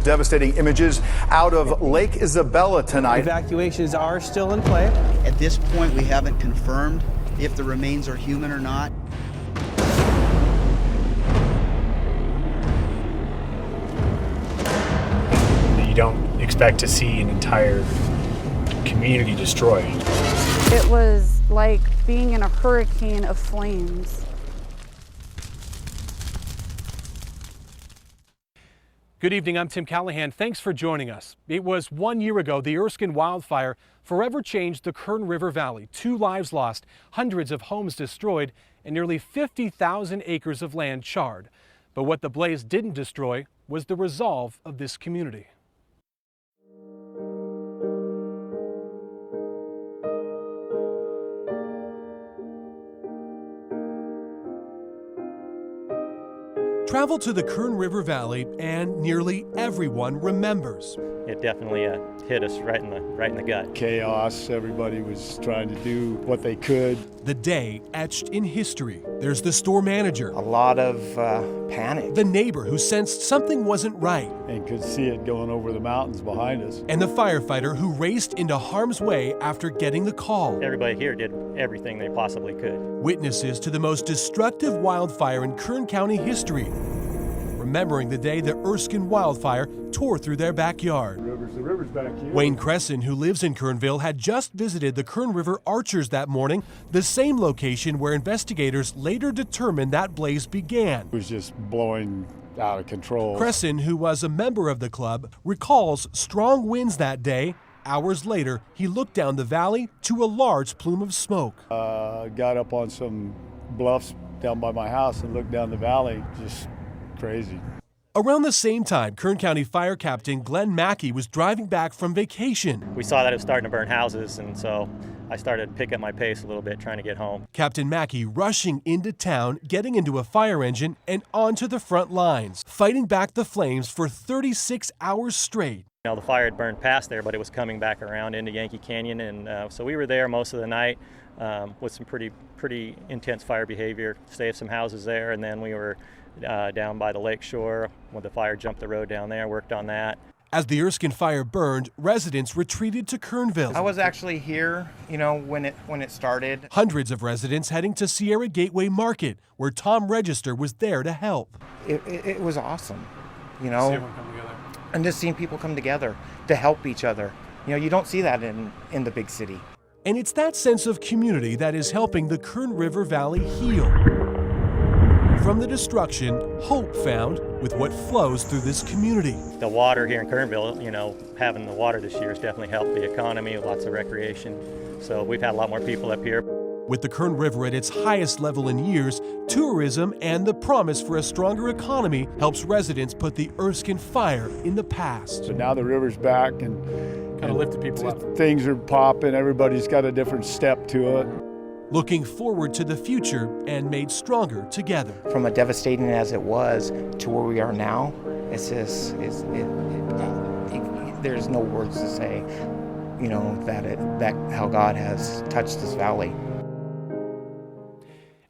devastating images out of Lake Isabella tonight. Evacuations are still in play. At this point, we haven't confirmed if the remains are human or not. You don't expect to see an entire community destroyed. It was like being in a hurricane of flames. Good evening, I'm Tim Callahan. Thanks for joining us. It was 1 year ago the Erskine wildfire forever changed the Kern River Valley. 2 lives lost, hundreds of homes destroyed, and nearly 50,000 acres of land charred. But what the blaze didn't destroy was the resolve of this community. Travel to the Kern River Valley and nearly everyone remembers. It definitely hit us right in the gut. Chaos, everybody was trying to do what they could. The day etched in history. There's the store manager. A lot of panic. The neighbor who sensed something wasn't right. And could see it going over the mountains behind us. And the firefighter who raced into harm's way after getting the call. Everybody here did everything they possibly could. Witnesses to the most destructive wildfire in Kern County history, remembering the day the Erskine wildfire tore through their backyard. The river's back here. Wayne Cresson, who lives in Kernville, had just visited the Kern River Archers that morning, the same location where investigators later determined that blaze began. It was just blowing out of control. Cresson, who was a member of the club, recalls strong winds that day. Hours later, he looked down the valley to a large plume of smoke. Got up on some bluffs down by my house and looked down the valley, just crazy. Around the same time, Kern County Fire Captain Glenn Mackey was driving back from vacation. We saw that it was starting to burn houses, and so I started to pick up my pace a little bit, trying to get home. Captain Mackey rushing into town, getting into a fire engine and onto the front lines, fighting back the flames for 36 hours straight. You know, the fire had burned past there, but it was coming back around into Yankee Canyon, and so we were there most of the night with some pretty intense fire behavior. Saved some houses there, and then we were down by the lake shore when the fire jumped the road down there, worked on that. As the Erskine fire burned, residents retreated to Kernville. I was actually here, when it started. Hundreds of residents heading to Sierra Gateway Market, where Tom Register was there to help. It was awesome, See everyone come together. and just seeing people come together to help each other. You don't see that in the big city. And it's that sense of community that is helping the Kern River Valley heal. From the destruction, hope found with what flows through this community. The water here in Kernville, having the water this year has definitely helped the economy, lots of recreation. So we've had a lot more people up here. With the Kern River at its highest level in years, tourism and the promise for a stronger economy helps residents put the Erskine fire in the past. So now the river's back and Kind of lifted people up. Things are popping, everybody's got a different step to it. Looking forward to the future and made stronger together. From as devastating as it was to where we are now, it's just, there's no words to say, that how God has touched this valley.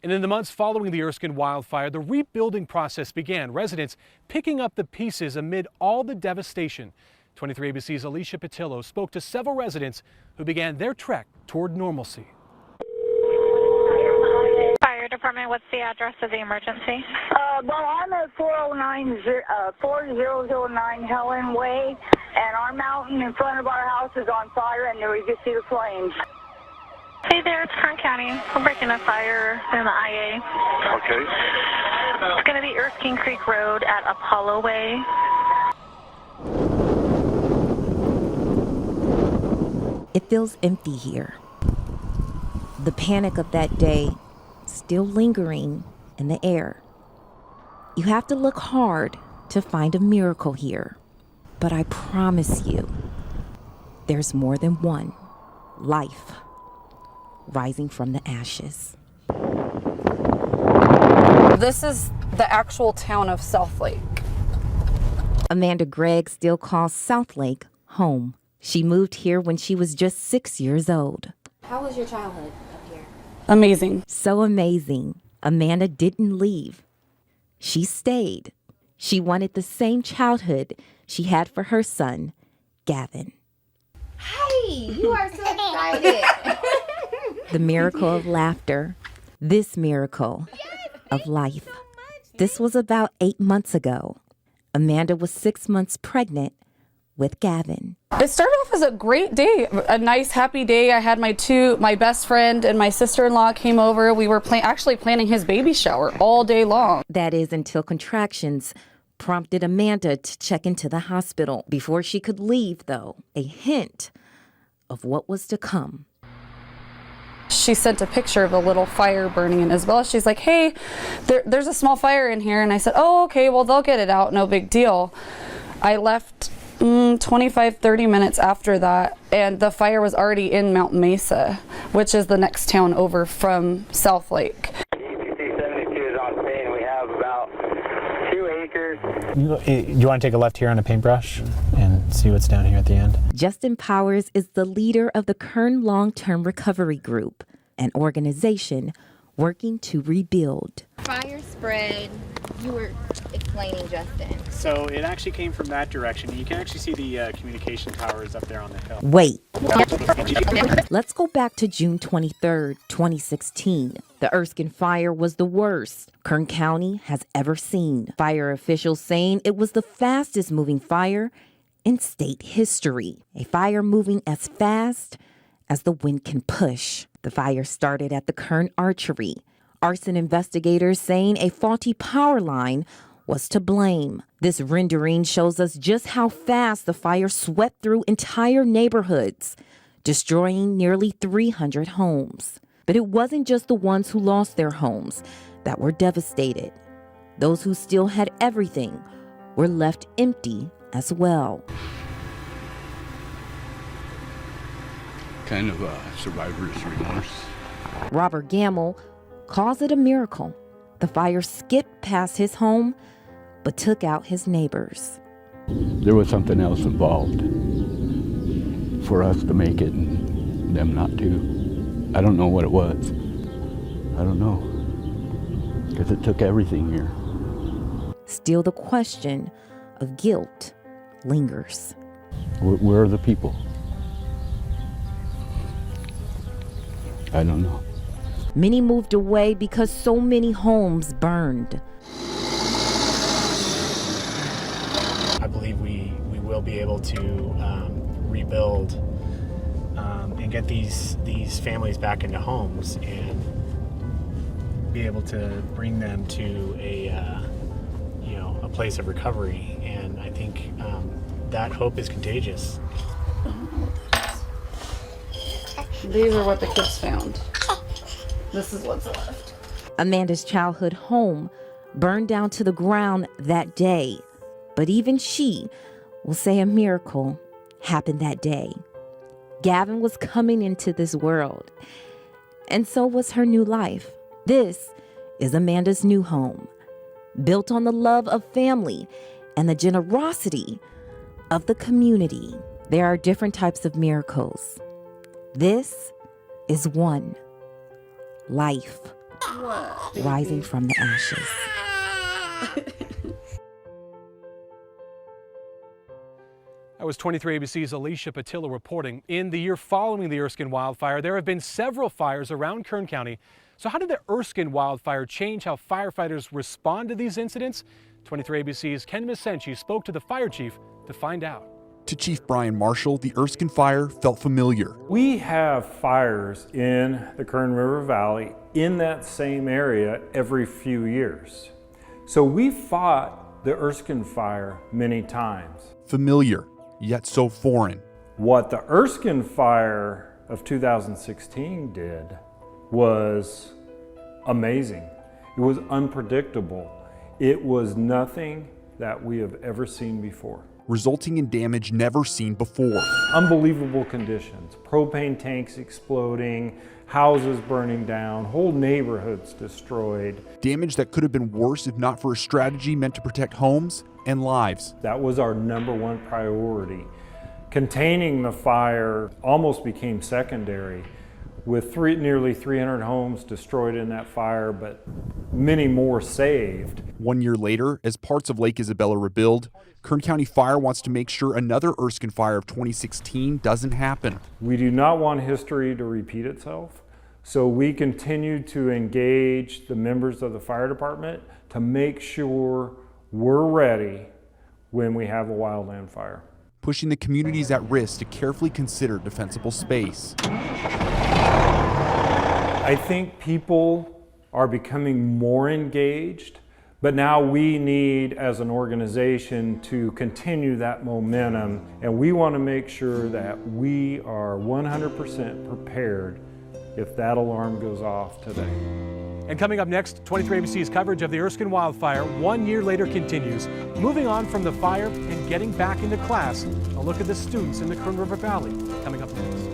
And in the months following the Erskine wildfire, the rebuilding process began. Residents picking up the pieces amid all the devastation. 23 ABC's Alicia Patillo spoke to several residents who began their trek toward normalcy. Fire department, what's the address of the emergency? Well, I'm at 4009 Helen Way, and our mountain in front of our house is on fire, and there we can see the flames. Hey there, it's Kern County. We're breaking a fire in the IA. Okay. It's going to be Erskine Creek Road at Apollo Way. It feels empty here. The panic of that day still lingering in the air. You have to look hard to find a miracle here. But I promise you, there's more than one life rising from the ashes. This is the actual town of South Lake. Amanda Gregg still calls South Lake home. She moved here when she was just 6 years old. How was your childhood up here? Amazing. So amazing, Amanda didn't leave. She stayed. She wanted the same childhood she had for her son, Gavin. Hi, you are so excited. The miracle of laughter, this miracle of life. This was about 8 months ago. Amanda was 6 months pregnant with Gavin. It started off as a great day, a nice, happy day. I had my best friend and my sister-in-law came over. We were actually planning his baby shower all day long. That is until contractions prompted Amanda to check into the hospital. Before she could leave, though, a hint of what was to come. She sent a picture of a little fire burning in Isabella. She's like, hey, there's a small fire in here. And I said, oh, okay, well, they'll get it out. No big deal. I left 25-30 minutes after that, and the fire was already in Mount Mesa, which is the next town over from South Lake. EPC 72 is on scene. We have about 2 acres. You want to take a left here on a paintbrush and see what's down here at the end? Justin Powers is the leader of the Kern Long-Term Recovery Group, an organization working to rebuild. Fire spread. You were explaining, Justin. So it actually came from that direction. You can actually see the communication towers up there on the hill. Wait. Let's go back to June 23rd, 2016. The Erskine Fire was the worst Kern County has ever seen. Fire officials saying it was the fastest moving fire in state history. A fire moving as fast as the wind can push. The fire started at the Kern Archery. Arson investigators saying a faulty power line was to blame. This rendering shows us just how fast the fire swept through entire neighborhoods, destroying nearly 300 homes. But it wasn't just the ones who lost their homes that were devastated. Those who still had everything were left empty as well. Kind of a survivor's remorse. Robert Gamble calls it a miracle. The fire skipped past his home, but took out his neighbors. There was something else involved for us to make it and them not to. I don't know what it was. I don't know. Because it took everything here. Still, the question of guilt lingers. Where are the people? I don't know. Many moved away because so many homes burned. I believe we will be able to rebuild and get these families back into homes and be able to bring them to a place of recovery. And I think that hope is contagious. These are what the kids found. This is what's left. Amanda's childhood home burned down to the ground that day. But even she will say a miracle happened that day. Gavin was coming into this world, and so was her new life. This is Amanda's new home, built on the love of family and the generosity of the community. There are different types of miracles. This is one. Life rising from the ashes. That was 23 ABC's Alicia Patillo reporting. In the year following the Erskine wildfire, there have been several fires around Kern County. So how did the Erskine wildfire change how firefighters respond to these incidents? 23 ABC's Ken Misenci spoke to the fire chief to find out. To Chief Brian Marshall, the Erskine fire felt familiar. We have fires in the Kern River Valley in that same area every few years. So we fought the Erskine fire many times. Familiar, yet so foreign. What the Erskine fire of 2016 did was amazing. It was unpredictable. It was nothing that we have ever seen before. Resulting in damage never seen before. Unbelievable conditions. Propane tanks exploding, houses burning down, whole neighborhoods destroyed. Damage that could have been worse if not for a strategy meant to protect homes and lives. That was our #1 priority. Containing the fire almost became secondary, with nearly 300 homes destroyed in that fire, but many more saved. 1 year later, as parts of Lake Isabella rebuild, Kern County Fire wants to make sure another Erskine Fire of 2016 doesn't happen. We do not want history to repeat itself, so we continue to engage the members of the fire department to make sure we're ready when we have a wildland fire. Pushing the communities at risk to carefully consider defensible space. I think people are becoming more engaged, but now we need, as an organization, to continue that momentum, and we want to make sure that we are 100% prepared if that alarm goes off today. And coming up next, 23 ABC's coverage of the Erskine wildfire 1 year later continues. Moving on from the fire and getting back into class, a look at the students in the Kern River Valley. Coming up next.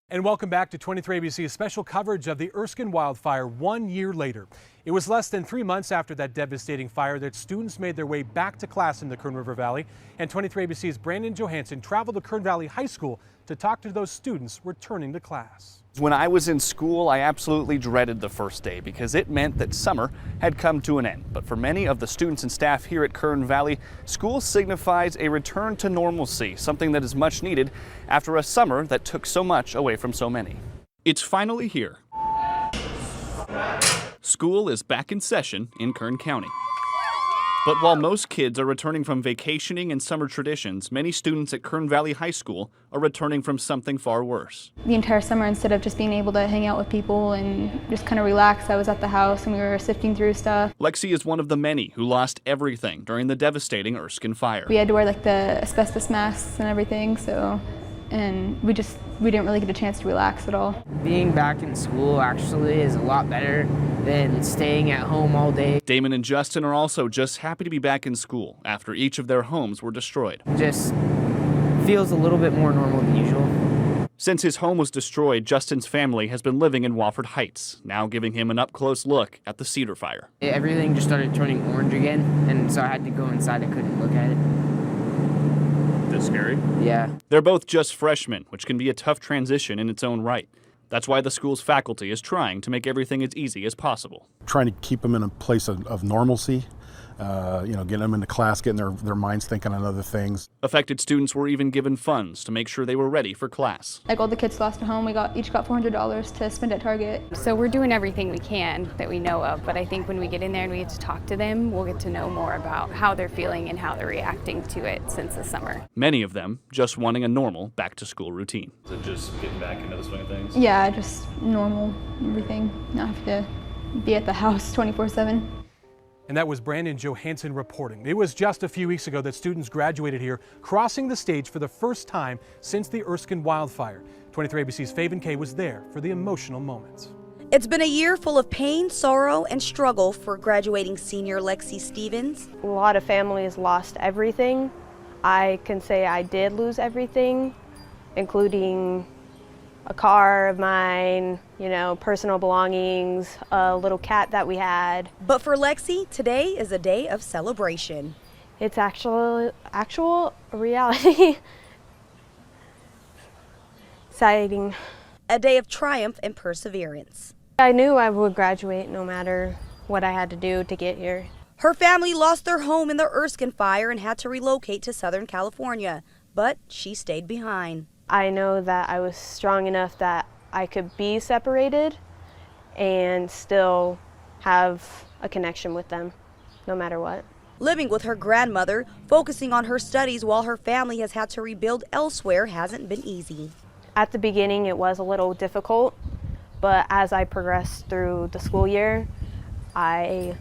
And welcome back to 23 ABC's special coverage of the Erskine wildfire 1 year later. It was less than 3 months after that devastating fire that students made their way back to class in the Kern River Valley. And 23 ABC's Brandon Johansson traveled to Kern Valley High School to talk to those students returning to class. When I was in school, I absolutely dreaded the first day because it meant that summer had come to an end. But for many of the students and staff here at Kern Valley, school signifies a return to normalcy, something that is much needed after a summer that took so much away from so many. It's finally here. School is back in session in Kern County. But while most kids are returning from vacationing and summer traditions, many students at Kern Valley High School are returning from something far worse. The entire summer, instead of just being able to hang out with people and just kind of relax, I was at the house and we were sifting through stuff. Lexi is one of the many who lost everything during the devastating Erskine fire. We had to wear like the asbestos masks and everything, and we didn't really get a chance to relax at all. Being back in school actually is a lot better than staying at home all day. Damon and Justin are also just happy to be back in school after each of their homes were destroyed. Just feels a little bit more normal than usual. Since his home was destroyed, Justin's family has been living in Wofford Heights, now giving him an up-close look at the Cedar Fire. Everything just started turning orange again, and so I had to go inside. I couldn't look at it. That's scary? Yeah. They're both just freshmen, which can be a tough transition in its own right. That's why the school's faculty is trying to make everything as easy as possible. Trying to keep them in a place of normalcy, getting them into class, getting their minds thinking on other things. Affected students were even given funds to make sure they were ready for class. Like all the kids lost at home, we each got $400 to spend at Target. So we're doing everything we can that we know of, but I think when we get in there and we get to talk to them, we'll get to know more about how they're feeling and how they're reacting to it since the summer. Many of them just wanting a normal back-to-school routine. Is it just getting back into the swing of things? Yeah, just normal, everything. Not have to be at the house 24/7. And that was Brandon Johansson reporting. It was just a few weeks ago that students graduated here, crossing the stage for the first time since the Erskine wildfire. 23 ABC's Faven Kay was there for the emotional moments. It's been a year full of pain, sorrow, and struggle for graduating senior Lexi Stevens. A lot of families lost everything. I can say I did lose everything, including a car of mine, personal belongings, a little cat that we had. But for Lexi, today is a day of celebration. It's actual reality. Exciting. A day of triumph and perseverance. I knew I would graduate no matter what I had to do to get here. Her family lost their home in the Erskine fire and had to relocate to Southern California, but she stayed behind. I know that I was strong enough that I could be separated and still have a connection with them, no matter what. Living with her grandmother, focusing on her studies while her family has had to rebuild elsewhere hasn't been easy. At the beginning, it was a little difficult, but as I progressed through the school year, I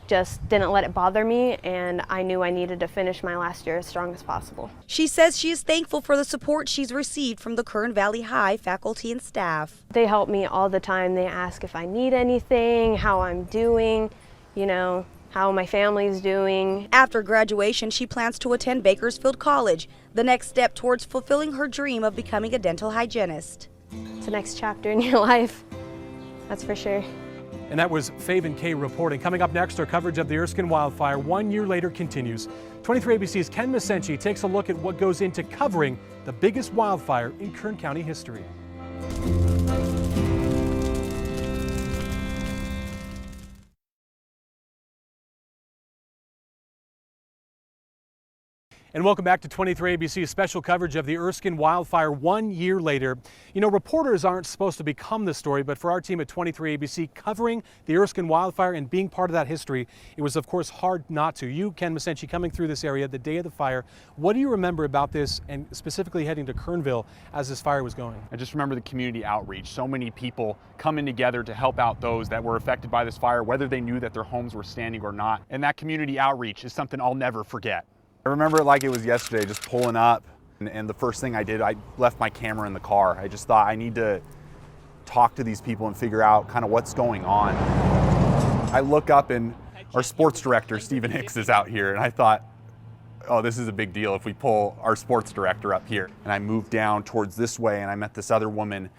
just didn't let it bother me, and I knew I needed to finish my last year as strong as possible. She says she is thankful for the support she's received from the Kern Valley High faculty and staff. They help me all the time. They ask if I need anything, how I'm doing, how my family's doing. After graduation, she plans to attend Bakersfield College, the next step towards fulfilling her dream of becoming a dental hygienist. It's the next chapter in your life, that's for sure. And that was Faven Kay reporting. Coming up next, our coverage of the Erskine wildfire 1 year later continues. 23 ABC's Ken Masenchi takes a look at what goes into covering the biggest wildfire in Kern County history. And welcome back to 23 ABC's special coverage of the Erskine wildfire 1 year later. You know, reporters aren't supposed to become the story, but for our team at 23 ABC covering the Erskine wildfire and being part of that history, it was of course hard not to. You, Ken Masenchi, coming through this area the day of the fire, what do you remember about this and specifically heading to Kernville as this fire was going? I just remember the community outreach. So many people coming together to help out those that were affected by this fire, whether they knew that their homes were standing or not. And that community outreach is something I'll never forget. I remember it like it was yesterday, just pulling up, and the first thing I did, I left my camera in the car. I just thought I need to talk to these people and figure out kind of what's going on. I look up and our sports director, Stephen Hicks, is out here, and I thought, oh, this is a big deal if we pull our sports director up here. And I moved down towards this way, and I met this other woman,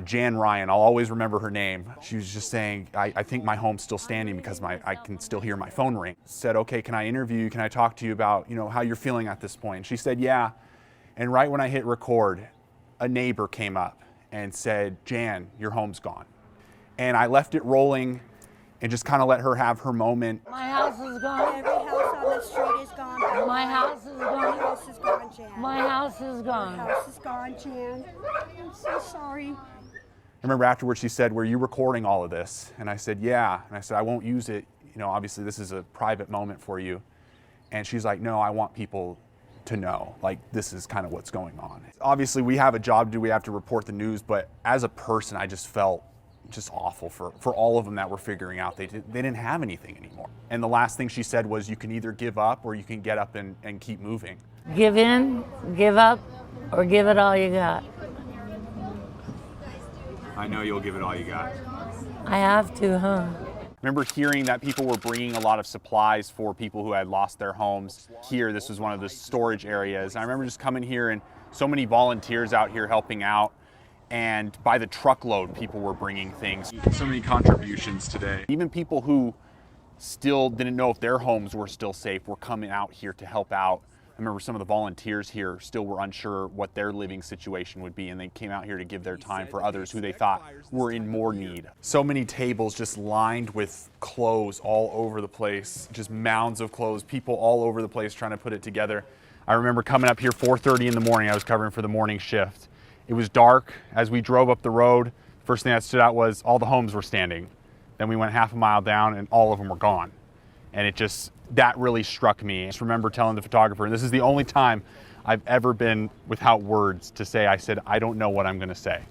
Jan Ryan. I'll always remember her name. She was just saying, I think my home's still standing because I can still hear my phone ring. Said, okay, can I interview you? Can I talk to you about, you know, how you're feeling at this point? She said, yeah. And right when I hit record, a neighbor came up and said, Jan, your home's gone. And I left it rolling and just kind of let her have her moment. My house is gone. Every house on the street is gone. My house is gone. My house is gone, Jan. My house is gone. My house is gone, Jan. I'm so sorry. I remember afterwards she said, were you recording all of this? And I said, yeah. And I said, I won't use it. You know, obviously this is a private moment for you. And she's like, no, I want people to know, like, this is kind of what's going on. Obviously we have a job to do, we have to report the news, but as a person, I just felt just awful for all of them that were figuring out they didn't have anything anymore. And the last thing she said was, you can either give up or you can get up and keep moving. Give in, give up, or give it all you got. I know you'll give it all you got. I have to, huh? Remember hearing that people were bringing a lot of supplies for people who had lost their homes. Here, this was one of the storage areas. I remember just coming here and so many volunteers out here helping out. And by the truckload, people were bringing things. So many contributions today. Even people who still didn't know if their homes were still safe were coming out here to help out. I remember some of the volunteers here still were unsure what their living situation would be, and they came out here to give their time for others who they thought were in more need. So many tables just lined with clothes all over the place, just mounds of clothes, people all over the place trying to put it together. I remember coming up here 4:30 in the morning. I was covering for the morning shift. It was dark. As we drove up the road, first thing that stood out was all the homes were standing. Then we went half a mile down and all of them were gone. And that really struck me. I just remember telling the photographer, and this is the only time I've ever been without words to say, I said, I don't know what I'm gonna say.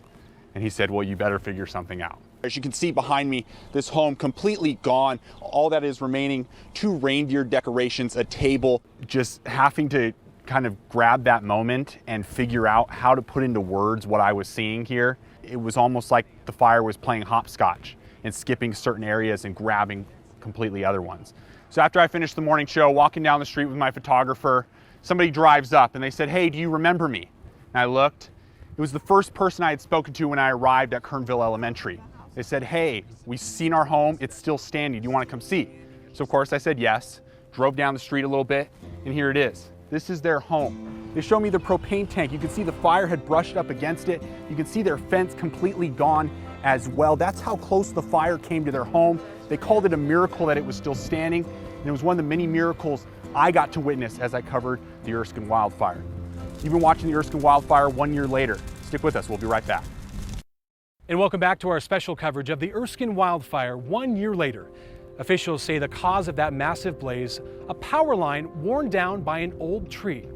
And he said, well, you better figure something out. As you can see behind me, this home completely gone. All that is remaining, 2 reindeer decorations, a table, just having to kind of grab that moment and figure out how to put into words what I was seeing here. It was almost like the fire was playing hopscotch and skipping certain areas and grabbing completely other ones. So after I finished the morning show, walking down the street with my photographer, somebody drives up and they said, hey, do you remember me? And I looked. It was the first person I had spoken to when I arrived at Kernville Elementary. They said, hey, we've seen our home, it's still standing, do you want to come see? So of course I said yes, drove down the street a little bit, and here it is. This is their home. They showed me the propane tank. You can see the fire had brushed up against it. You can see their fence completely gone as well. That's how close the fire came to their home. They called it a miracle that it was still standing, and it was one of the many miracles I got to witness as I covered the Erskine wildfire. You've been watching the Erskine wildfire 1 year later. Stick with us, we'll be right back. And welcome back to our special coverage of the Erskine wildfire 1 year later. Officials say the cause of that massive blaze, a power line worn down by an old tree.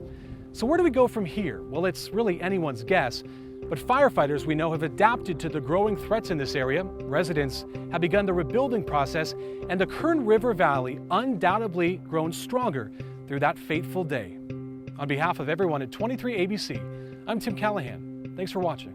So where do we go from here? Well, it's really anyone's guess, but firefighters we know have adapted to the growing threats in this area. Residents have begun the rebuilding process, and the Kern River Valley undoubtedly grown stronger through that fateful day. On behalf of everyone at 23 ABC, I'm Tim Callahan. Thanks for watching.